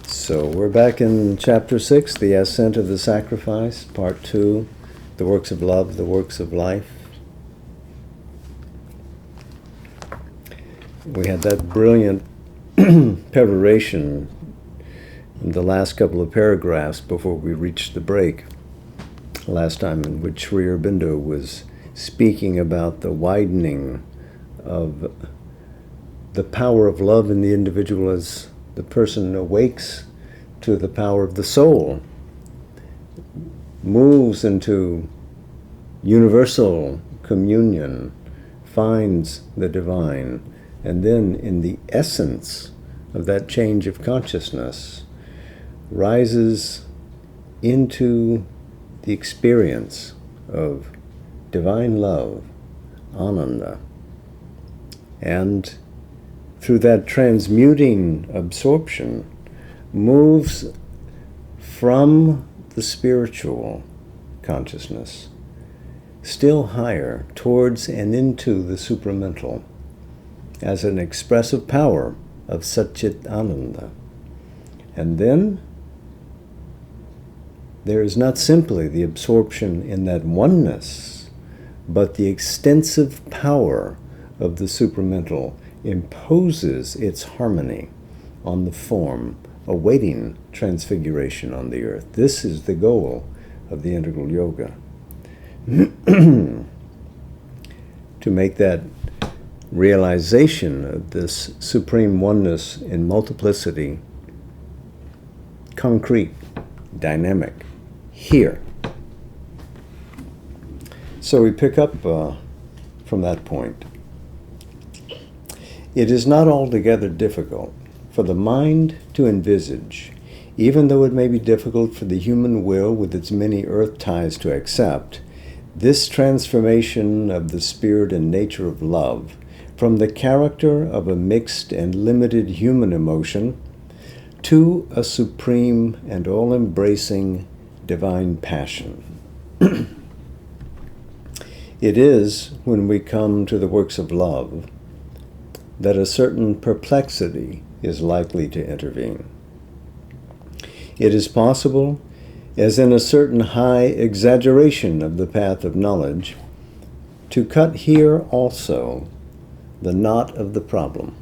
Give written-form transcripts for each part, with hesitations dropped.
So we're back in Chapter 6, The Ascent of the Sacrifice, Part 2, The Works of Love, The Works of Life. We had that brilliant peroration in the last couple of paragraphs before we reached the break last time, in which Sri Aurobindo was speaking about the widening of the power of love in the individual as the person awakes to the power of the soul, moves into universal communion, finds the divine, and then in the essence of that change of consciousness rises into the experience of divine love, ananda, and through that transmuting absorption moves from the spiritual consciousness still higher towards and into the supramental as an expressive power of Satchit Ananda. And then there is not simply the absorption in that oneness, but the extensive power of the supramental imposes its harmony on the form, awaiting transfiguration on the earth. This is the goal of the integral yoga. To make that realization of this supreme oneness in multiplicity concrete, dynamic, here. So we pick up from that point. It is not altogether difficult for the mind to envisage, even though it may be difficult for the human will with its many earth ties to accept, this transformation of the spirit and nature of love from the character of a mixed and limited human emotion to a supreme and all-embracing divine passion. It is when we come to the works of love that a certain perplexity is likely to intervene. It is possible, as in a certain high exaggeration of the path of knowledge, to cut here also the knot of the problem,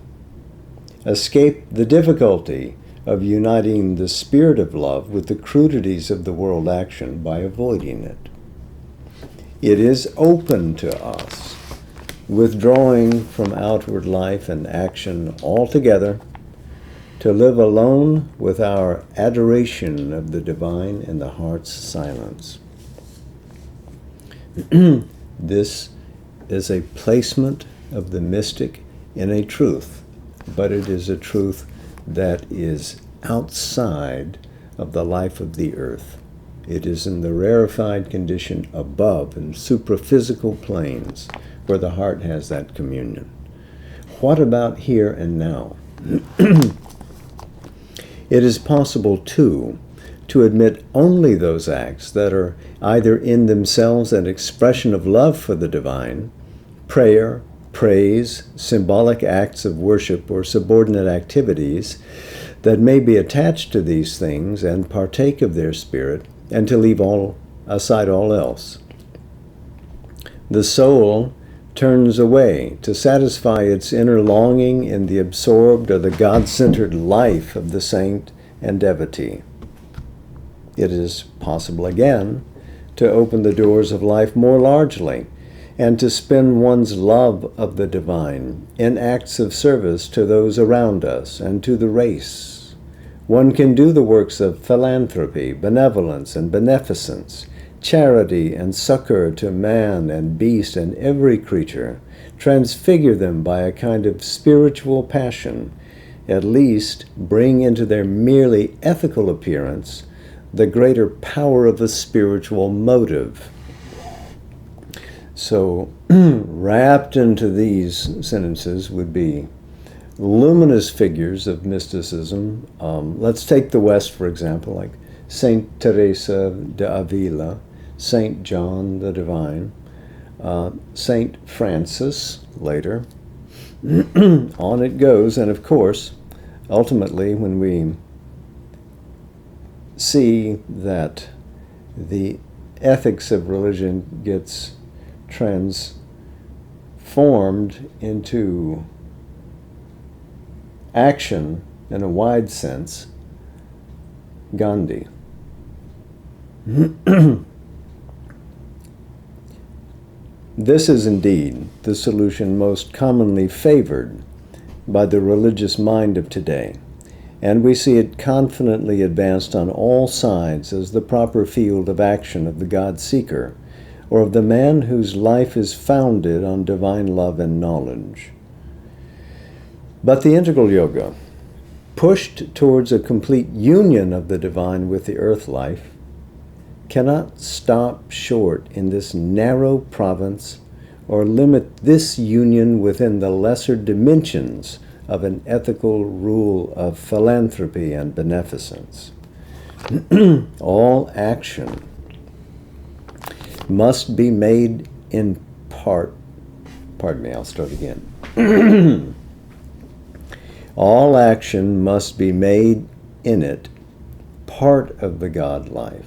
escape the difficulty of uniting the spirit of love with the crudities of the world action by avoiding it. It is open to us, withdrawing from outward life and action altogether, to live alone with our adoration of the divine in the heart's silence. This is a placement of the mystic in a truth, but it is a truth that is outside of the life of the earth. It is in the rarefied condition above, in supraphysical planes, where the heart has that communion. What about here and now? It is possible, too, to admit only those acts that are either in themselves an expression of love for the divine, prayer, praise, symbolic acts of worship, or subordinate activities that may be attached to these things and partake of their spirit, and to leave aside all else. The soul turns away to satisfy its inner longing in the absorbed or the God-centered life of the saint and devotee. It is possible again to open the doors of life more largely and to spend one's love of the divine in acts of service to those around us and to the race. One can do the works of philanthropy, benevolence, and beneficence, charity and succor to man and beast and every creature, transfigure them by a kind of spiritual passion, at least bring into their merely ethical appearance the greater power of a spiritual motive. So, wrapped into these sentences would be luminous figures of mysticism. Let's take the West, for example, like Saint Teresa de Avila, Saint John the Divine, Saint Francis later. On it goes, and of course, ultimately, when we see that the ethics of religion gets transformed into action in a wide sense, Gandhi. This is indeed the solution most commonly favored by the religious mind of today, and we see it confidently advanced on all sides as the proper field of action of the God-seeker, or of the man whose life is founded on divine love and knowledge. But the integral yoga, pushed towards a complete union of the divine with the earth life, cannot stop short in this narrow province or limit this union within the lesser dimensions of an ethical rule of philanthropy and beneficence. All action must be made in part, I'll start again. All action must be made in it part of the God life.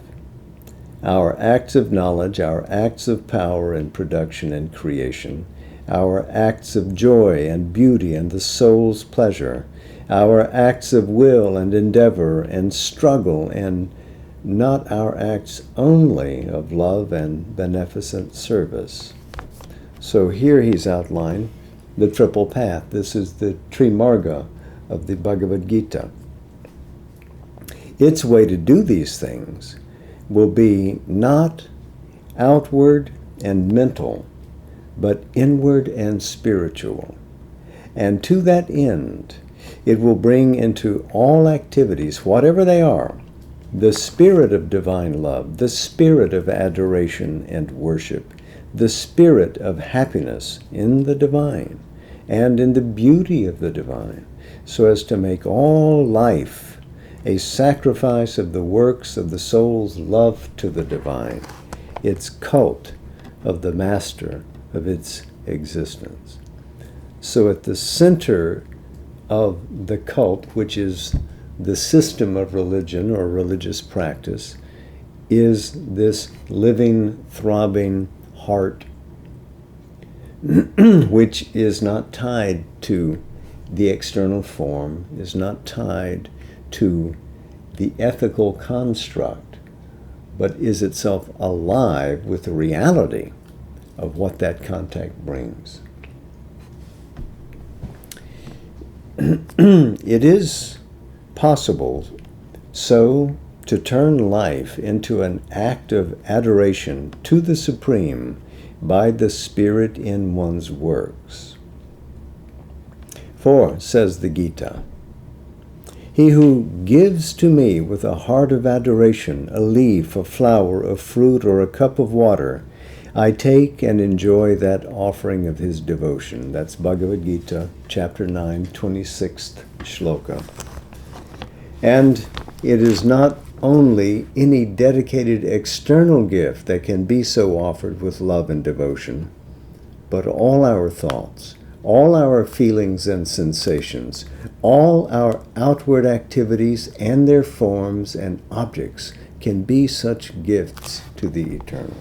Our acts of knowledge, our acts of power and production and creation, our acts of joy and beauty and the soul's pleasure, our acts of will and endeavor and struggle, and not our acts only of love and beneficent service. So here he's outlined the triple path. This is the Trimarga of the Bhagavad Gita. Its way to do these things will be not outward and mental, but inward and spiritual. And to that end, it will bring into all activities, whatever they are, the spirit of divine love, the spirit of adoration and worship, the spirit of happiness in the divine and in the beauty of the divine, so as to make all life a sacrifice of the works of the soul's love to the divine, its cult of the master of its existence. So at the center of the cult, which is the system of religion or religious practice, is this living, throbbing heart, which is not tied to the external form, is not tied to the ethical construct, but is itself alive with the reality of what that contact brings. It is possible so to turn life into an act of adoration to the Supreme by the Spirit in one's works. For, says the Gita, he who gives to me with a heart of adoration a leaf, a flower, a fruit, or a cup of water, I take and enjoy that offering of his devotion. That's Bhagavad Gita, chapter 9, 26th shloka. And it is not only any dedicated external gift that can be so offered with love and devotion, but all our thoughts, all our feelings and sensations, all our outward activities and their forms and objects can be such gifts to the eternal.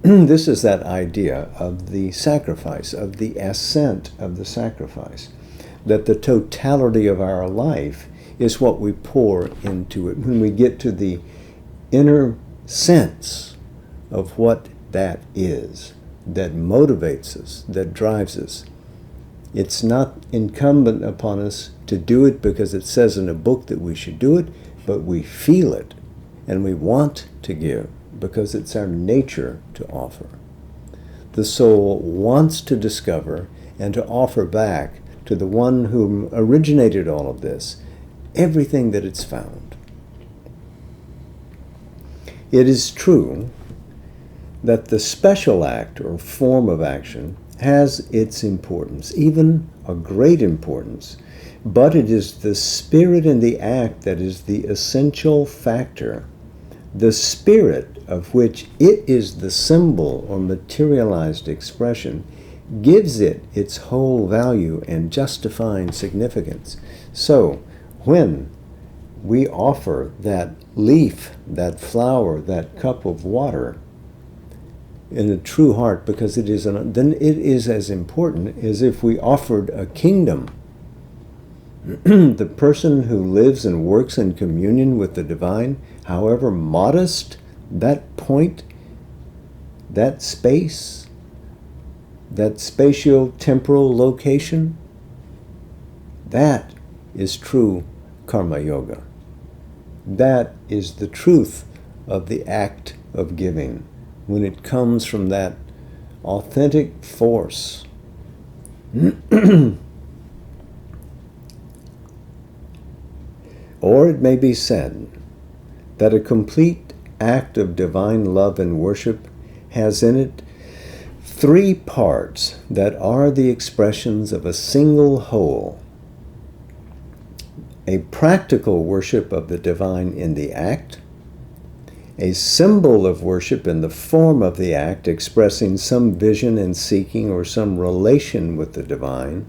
This is that idea of the sacrifice, of the ascent of the sacrifice, that the totality of our life is what we pour into it. When we get to the inner sense of what that is, that motivates us, that drives us, it's not incumbent upon us to do it because it says in a book that we should do it, but we feel it and we want to give because it's our nature to offer. The soul wants to discover and to offer back to the one whom originated all of this everything that it's found. It is true that the special act or form of action has its importance, even a great importance, but it is the spirit in the act that is the essential factor. The spirit of which it is the symbol or materialized expression, gives it its whole value and justifying significance. So, when we offer that leaf, that flower, that cup of water in a true heart, because it is then it is as important as if we offered a kingdom. The person who lives and works in communion with the divine, however modest that point, that space, that spatio-temporal location, that is true karma yoga. That is the truth of the act of giving, when it comes from that authentic force. Or it may be said that a complete act of divine love and worship has in it three parts that are the expressions of a single whole: a practical worship of the divine in the act, a symbol of worship in the form of the act expressing some vision and seeking or some relation with the divine,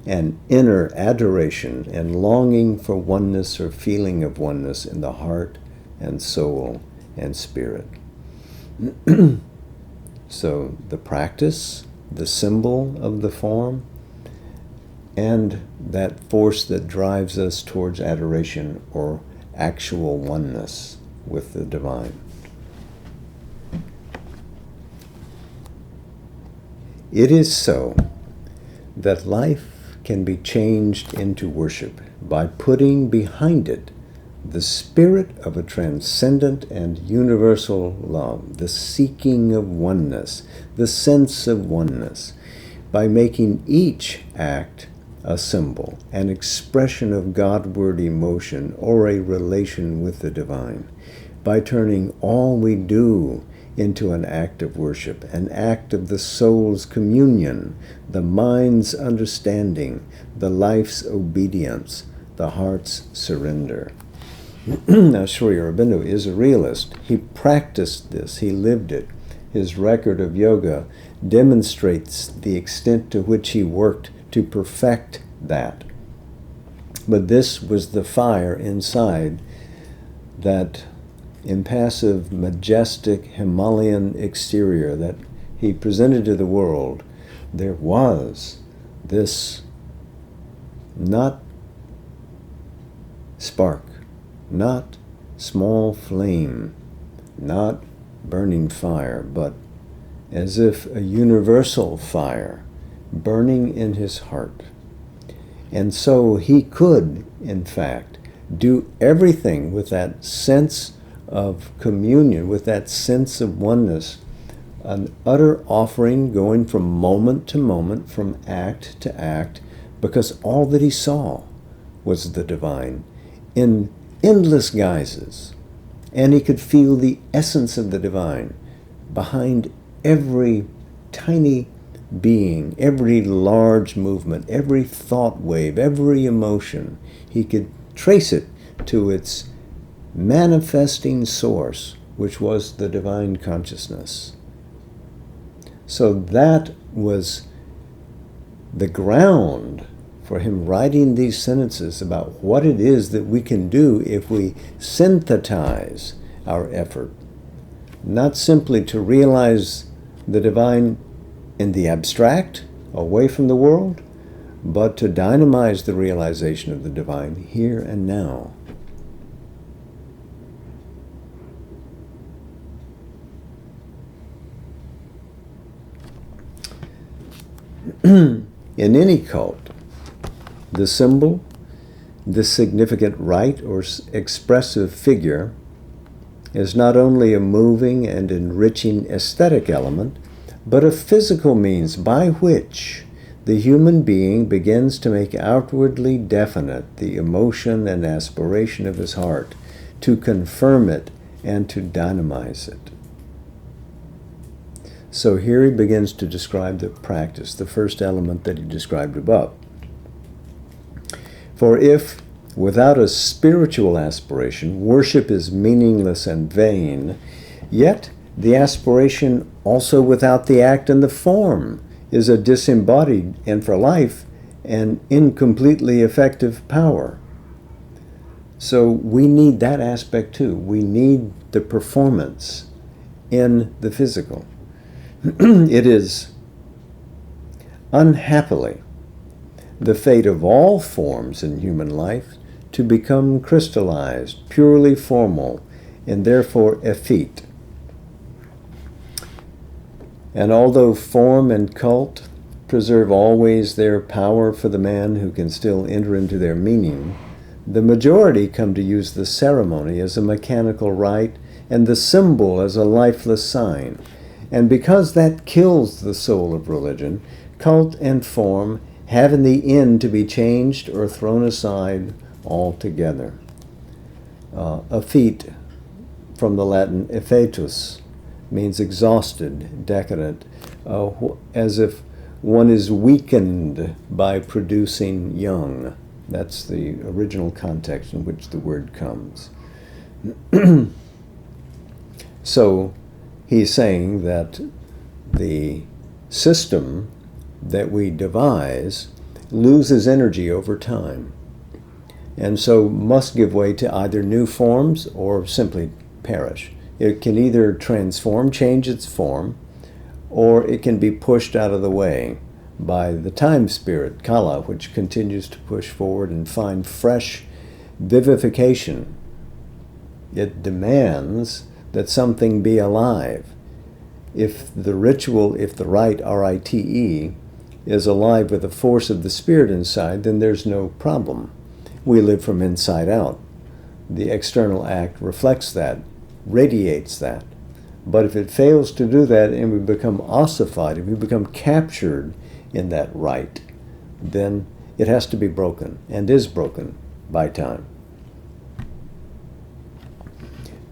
and inner adoration and longing for oneness or feeling of oneness in the heart and soul and spirit. So the practice, the symbol of the form, and that force that drives us towards adoration or actual oneness with the divine. It is so that life can be changed into worship by putting behind it the spirit of a transcendent and universal love, the seeking of oneness, the sense of oneness, by making each act a symbol, an expression of Godward emotion or a relation with the divine, by turning all we do into an act of worship, an act of the soul's communion, the mind's understanding, the life's obedience, the heart's surrender. Now, Sri Aurobindo is a realist. He practiced this. He lived it. His record of yoga demonstrates the extent to which he worked to perfect that. But this was the fire inside that impassive, majestic Himalayan exterior that he presented to the world. There was this not spark, not small flame, not burning fire, but as if a universal fire burning in his heart. And so he could, in fact, do everything with that sense of communion, with that sense of oneness, an utter offering going from moment to moment, from act to act, because all that he saw was the divine in endless guises. And he could feel the essence of the divine behind every tiny being, every large movement, every thought wave, every emotion. He could trace it to its manifesting source, which was the divine consciousness. So that was the ground for him writing these sentences about what it is that we can do if we synthesize our effort, not simply to realize the divine in the abstract, away from the world, but to dynamize the realization of the divine here and now. In any cult, the symbol, the significant rite or expressive figure, is not only a moving and enriching aesthetic element, but a physical means by which the human being begins to make outwardly definite the emotion and aspiration of his heart, to confirm it and to dynamize it. So here he begins to describe the practice, the first element that he described above. For if, without a spiritual aspiration, worship is meaningless and vain, Yet, the aspiration also without the act and the form is a disembodied and for life an incompletely effective power. So we need that aspect too. We need the performance in the physical. It is, unhappily, the fate of all forms in human life to become crystallized, purely formal, and therefore effete. And although form and cult preserve always their power for the man who can still enter into their meaning, the majority come to use the ceremony as a mechanical rite and the symbol as a lifeless sign. And because that kills the soul of religion, cult and form have in the end to be changed or thrown aside altogether. Effete, from the Latin effetus, means exhausted, decadent, as if one is weakened by producing young. That's the original context in which the word comes. So he's saying that the system that we devise loses energy over time, and so must give way to either new forms or simply perish. It can either transform, change its form, or it can be pushed out of the way by the time spirit, Kala, which continues to push forward and find fresh vivification. It demands that something be alive. If the ritual, if the rite, R-I-T-E, is alive with the force of the spirit inside, then there's no problem. We live from inside out. The external act reflects that, radiates that. But if it fails to do that and we become ossified, if we become captured in that rite, then it has to be broken, and is broken by time.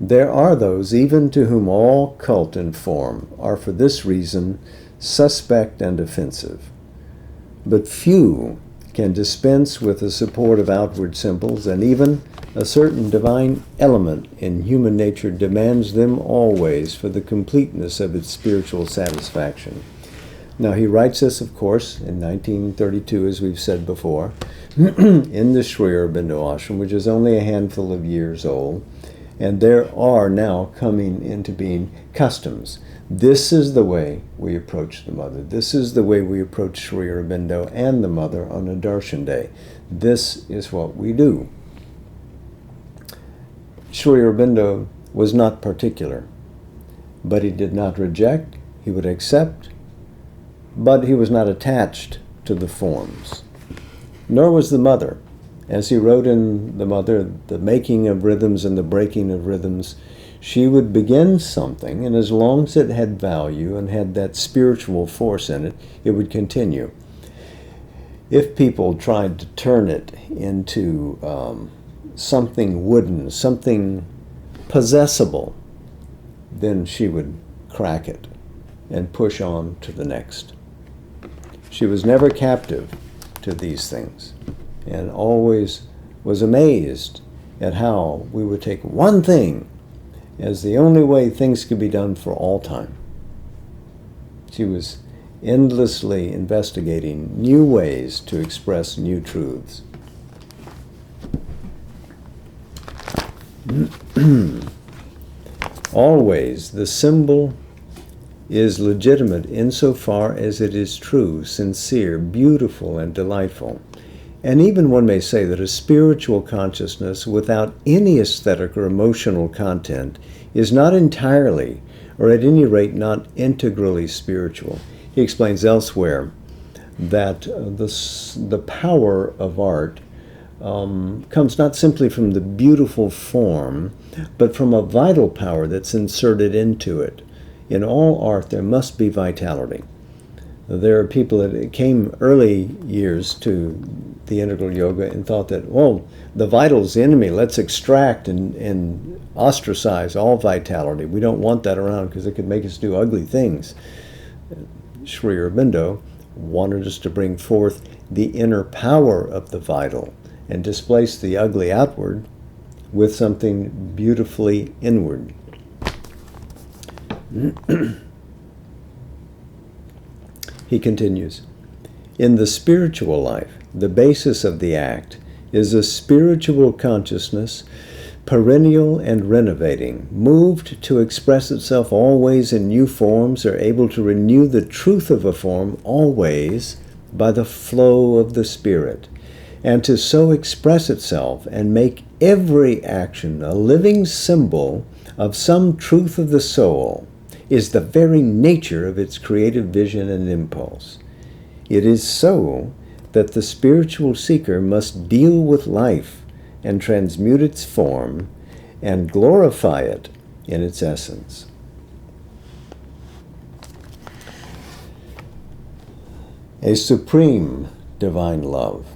There are those even to whom all cult and form are for this reason suspect and offensive. But few can dispense with the support of outward symbols, and even a certain divine element in human nature demands them always for the completeness of its spiritual satisfaction. Now, he writes this, of course, in 1932, as we've said before, in the Sri Aurobindo ashram, which is only a handful of years old, and there are now coming into being customs. This is the way we approach the Mother. This is the way we approach Sri Aurobindo and the Mother on a Darshan Day. This is what we do. Sri Aurobindo was not particular, but he did not reject, he would accept, but he was not attached to the forms. Nor was the Mother. As he wrote in the Mother, the making of rhythms and the breaking of rhythms, she would begin something, and as long as it had value and had that spiritual force in it, it would continue. If people tried to turn it into something wooden, something possessible, then she would crack it and push on to the next. She was never captive to these things, and always was amazed at how we would take one thing as the only way things could be done for all time. She was endlessly investigating new ways to express new truths. Always, the symbol is legitimate insofar as it is true, sincere, beautiful, and delightful. And even one may say that a spiritual consciousness without any aesthetic or emotional content is not entirely, or at any rate not integrally spiritual. He explains elsewhere that the power of art comes not simply from the beautiful form, but from a vital power that's inserted into it. In all art, there must be vitality. There are people that came early years to the integral yoga and thought that, well, the vital's the enemy. Let's extract and ostracize all vitality. We don't want that around because it could make us do ugly things. Sri Aurobindo wanted us to bring forth the inner power of the vital and displace the ugly outward with something beautifully inward. He continues, in the spiritual life, the basis of the act is a spiritual consciousness, perennial and renovating, moved to express itself always in new forms, or able to renew the truth of a form always by the flow of the Spirit, and to so express itself and make every action a living symbol of some truth of the soul, is the very nature of its creative vision and impulse. It is so that the spiritual seeker must deal with life and transmute its form and glorify it in its essence. A supreme divine love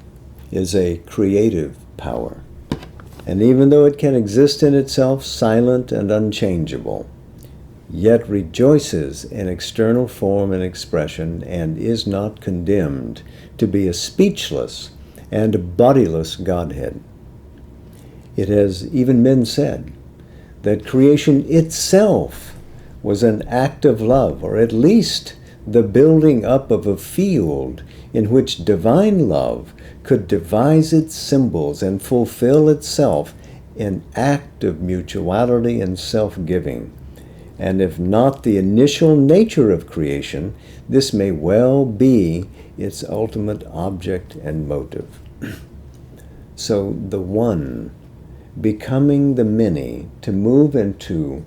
is a creative power, and even though it can exist in itself silent and unchangeable, yet rejoices in external form and expression, and is not condemned to be a speechless and bodiless Godhead. It has even been said that creation itself was an act of love, or at least the building up of a field in which divine love could devise its symbols and fulfill itself in act of mutuality and self-giving. And if not the initial nature of creation, this may well be its ultimate object and motive. So the one becoming the many to move into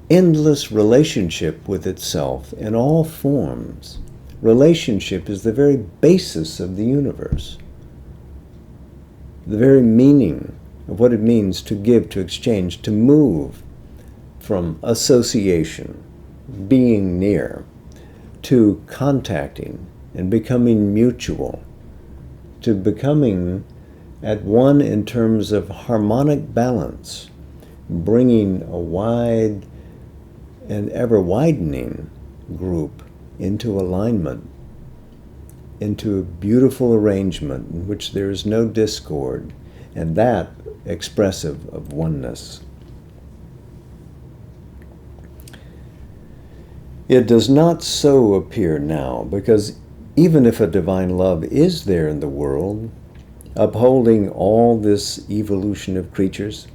endless relationship with itself in all forms. Relationship is the very basis of the universe, the very meaning of what it means to give, to exchange, to move from association, being near, to contacting and becoming mutual, to becoming at one in terms of harmonic balance, bringing a wide and ever-widening group into alignment, into a beautiful arrangement in which there is no discord, and that expressive of oneness. It does not so appear now, because even if a divine love is there in the world, upholding all this evolution of creatures,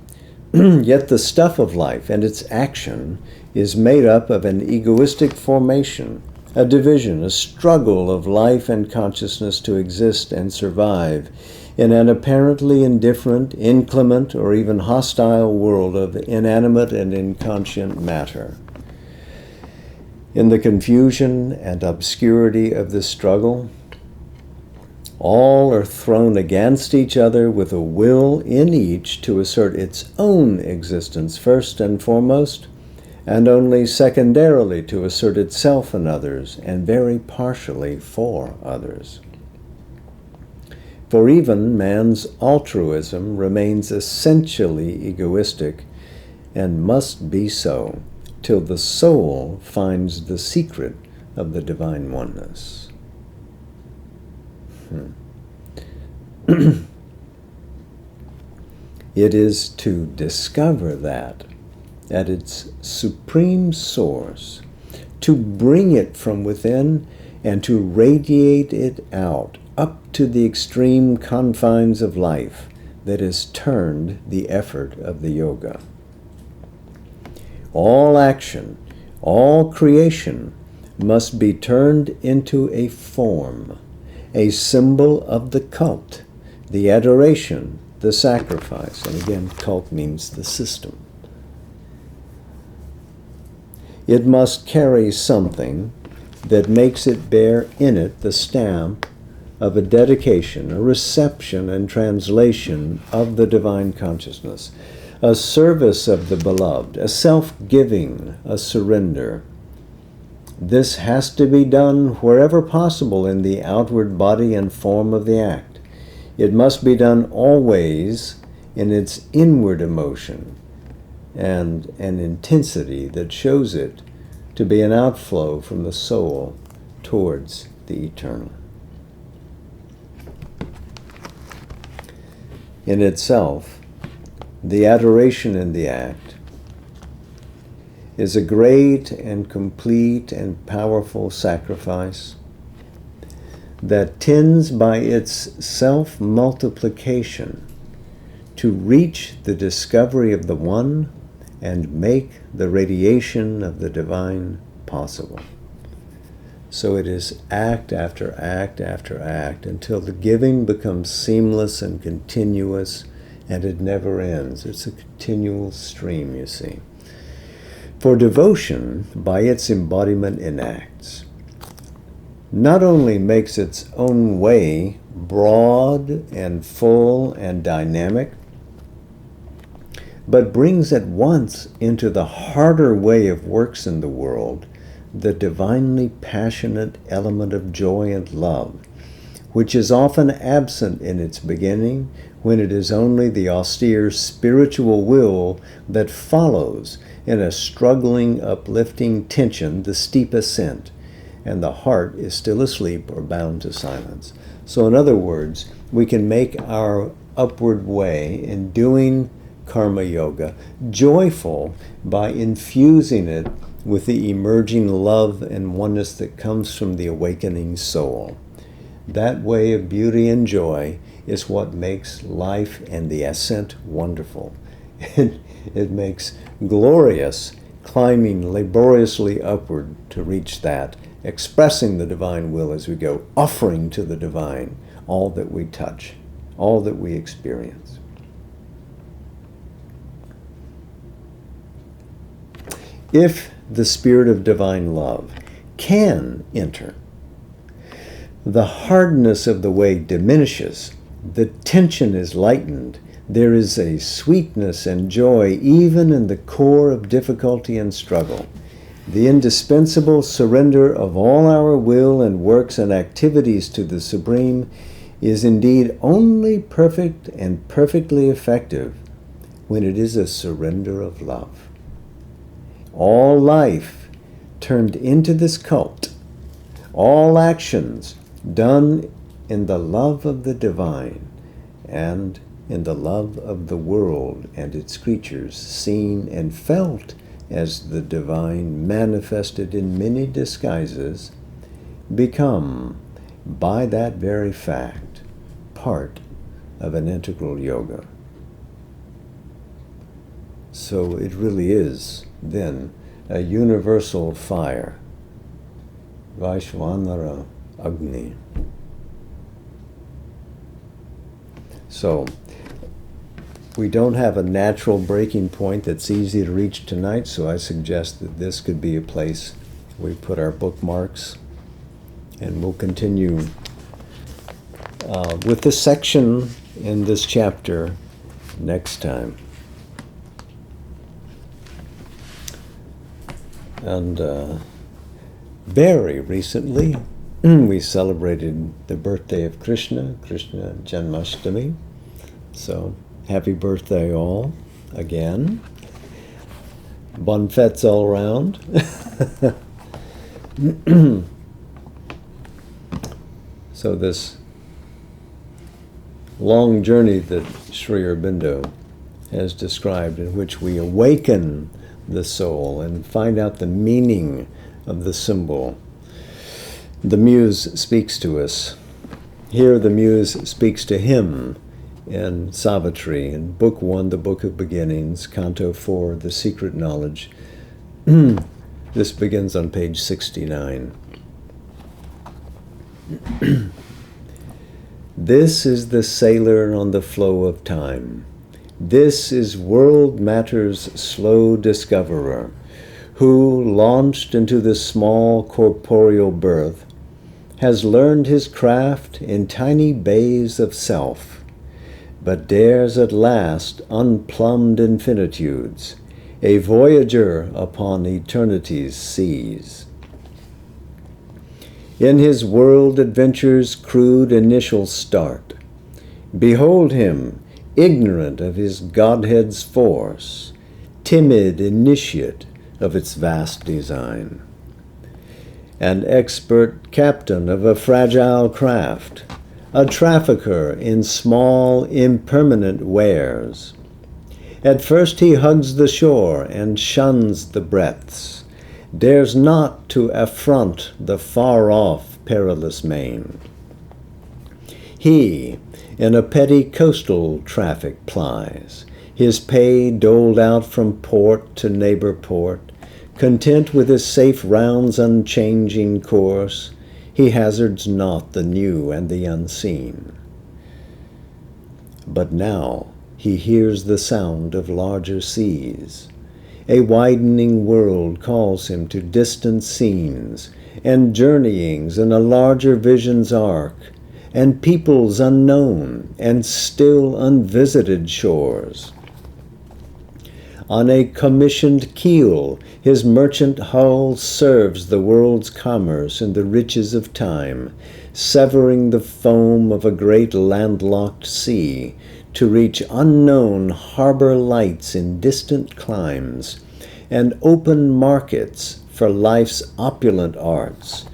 yet the stuff of life and its action is made up of an egoistic formation, a division, a struggle of life and consciousness to exist and survive in an apparently indifferent, inclement, or even hostile world of inanimate and inconscient matter. In the confusion and obscurity of this struggle, all are thrown against each other with a will in each to assert its own existence first and foremost, and only secondarily to assert itself in others, and very partially for others. For even man's altruism remains essentially egoistic, and must be so, till the soul finds the secret of the divine oneness. It is to discover that at its supreme source, to bring it from within and to radiate it out up to the extreme confines of life, that is turned the effort of the yoga. All action, all creation must be turned into a form, a symbol of the cult, the adoration, the sacrifice. And again, cult means the system. It must carry something that makes it bear in it the stamp of a dedication, a reception and translation of the divine consciousness, a service of the beloved, a self-giving, a surrender. This has to be done wherever possible in the outward body and form of the act. It must be done always in its inward emotion and an intensity that shows it to be an outflow from the soul towards the eternal. In itself, the adoration in the act is a great and complete and powerful sacrifice that tends by its self-multiplication to reach the discovery of the One and make the radiation of the divine possible. So it is act after act after act until the giving becomes seamless and continuous, and it never ends. It's a continual stream, you see. For devotion, by its embodiment in acts, not only makes its own way broad and full and dynamic, but brings at once into the harder way of works in the world the divinely passionate element of joy and love, which is often absent in its beginning, when it is only the austere spiritual will that follows in a struggling, uplifting tension the steep ascent, and the heart is still asleep or bound to silence. So in other words, we can make our upward way in doing karma yoga joyful by infusing it with the emerging love and oneness that comes from the awakening soul. That way of beauty and joy is what makes life and the ascent wonderful. It makes glorious climbing laboriously upward to reach that, expressing the divine will as we go, offering to the divine all that we touch, all that we experience. If the spirit of divine love can enter, the hardness of the way diminishes, the tension is lightened, there is a sweetness and joy even in the core of difficulty and struggle. The indispensable surrender of all our will and works and activities to the Supreme is indeed only perfect and perfectly effective when it is a surrender of love. All life turned into this cult, all actions done in the love of the divine and in the love of the world and its creatures, seen and felt as the divine manifested in many disguises, become, by that very fact, part of an integral yoga. So it really is, then, a universal fire, Vaishvanara Agni. So, we don't have a natural breaking point that's easy to reach tonight, so I suggest that this could be a place we put our bookmarks, and we'll continue with this section in this chapter next time. And very recently, we celebrated the birthday of Krishna Janmashtami. So, happy birthday all, again. Bon fêtes all around. So this long journey that Sri Aurobindo has described, in which we awaken the soul and find out the meaning of the symbol. The Muse speaks to us. Here the Muse speaks to him in Savitri, in Book 1, the Book of Beginnings, Canto 4, The Secret Knowledge. This begins on page 69. This is the sailor on the flow of time. This is world matter's slow discoverer, who, launched into the small corporeal birth, has learned his craft in tiny bays of self, but dares at last unplumbed infinitudes, a voyager upon eternity's seas. In his world adventure's crude initial start, behold him, ignorant of his Godhead's force, timid initiate of its vast design, an expert captain of a fragile craft, a trafficker in small, impermanent wares, At first he hugs the shore and shuns the breadths, dares not to affront the far-off perilous main. He in a petty coastal traffic plies, his pay doled out from port to neighbor port, content with his safe round's unchanging course, he hazards not the new and the unseen. But now he hears the sound of larger seas. A widening world calls him to distant scenes, and journeyings in a larger vision's arc, and peoples unknown and still unvisited shores. On a commissioned keel, his merchant hull serves the world's commerce in the riches of time, severing the foam of a great landlocked sea to reach unknown harbor lights in distant climes, and open markets for life's opulent arts,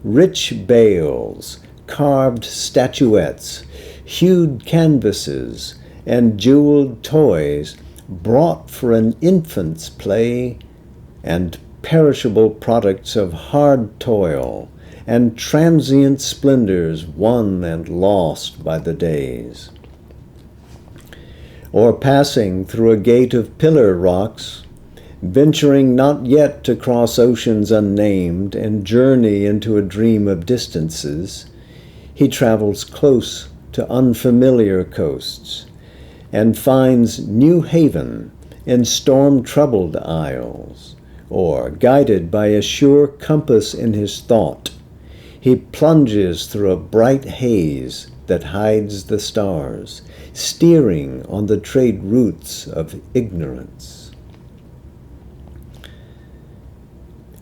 rich bales, carved statuettes, hued canvases, and jeweled toys brought for an infant's play, and perishable products of hard toil, and transient splendors won and lost by the days. Or passing through a gate of pillar rocks, venturing not yet to cross oceans unnamed and journey into a dream of distances, he travels close to unfamiliar coasts, and finds new haven in storm-troubled isles, or, guided by a sure compass in his thought, he plunges through a bright haze that hides the stars, steering on the trade routes of ignorance.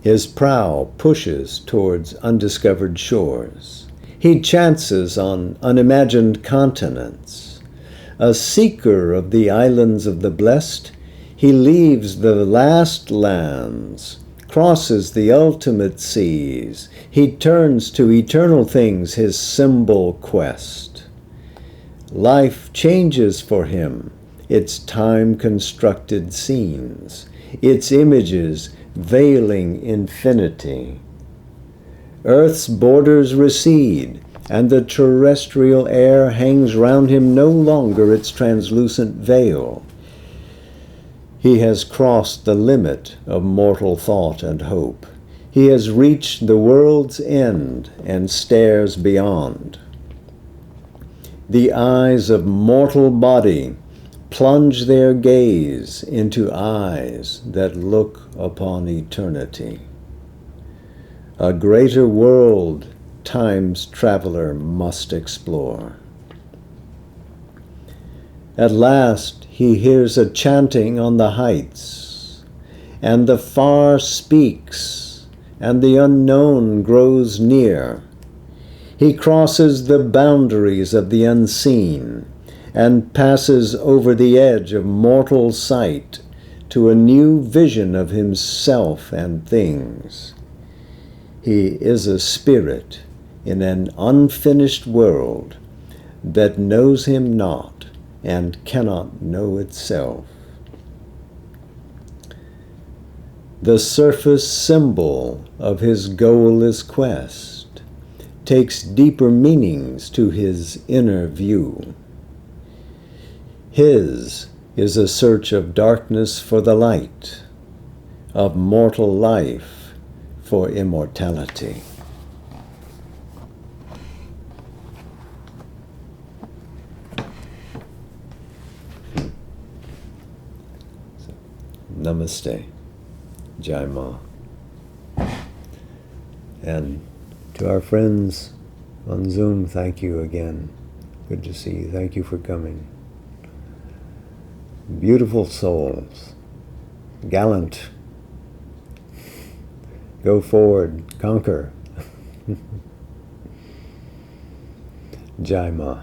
His prow pushes towards undiscovered shores. He chances on unimagined continents. A seeker of the islands of the blessed, he leaves the last lands, crosses the ultimate seas. He turns to eternal things his symbol quest. Life changes for him, its time-constructed scenes, its images veiling infinity. Earth's borders recede, and the terrestrial air hangs round him no longer its translucent veil. He has crossed the limit of mortal thought and hope. He has reached the world's end and stares beyond. The eyes of mortal body plunge their gaze into eyes that look upon eternity. A greater world time's traveler must explore. At last he hears a chanting on the heights, and the far speaks, and the unknown grows near. He crosses the boundaries of the unseen, and passes over the edge of mortal sight to a new vision of himself and things. He is a spirit in an unfinished world that knows him not and cannot know itself. The surface symbol of his goalless quest takes deeper meanings to his inner view. His is a search of darkness for the light, of mortal life for immortality. Namaste. Jai Ma. And to our friends on Zoom, thank you again. Good to see you. Thank you for coming. Beautiful souls. Gallant. Go forward. Conquer. Jai Ma.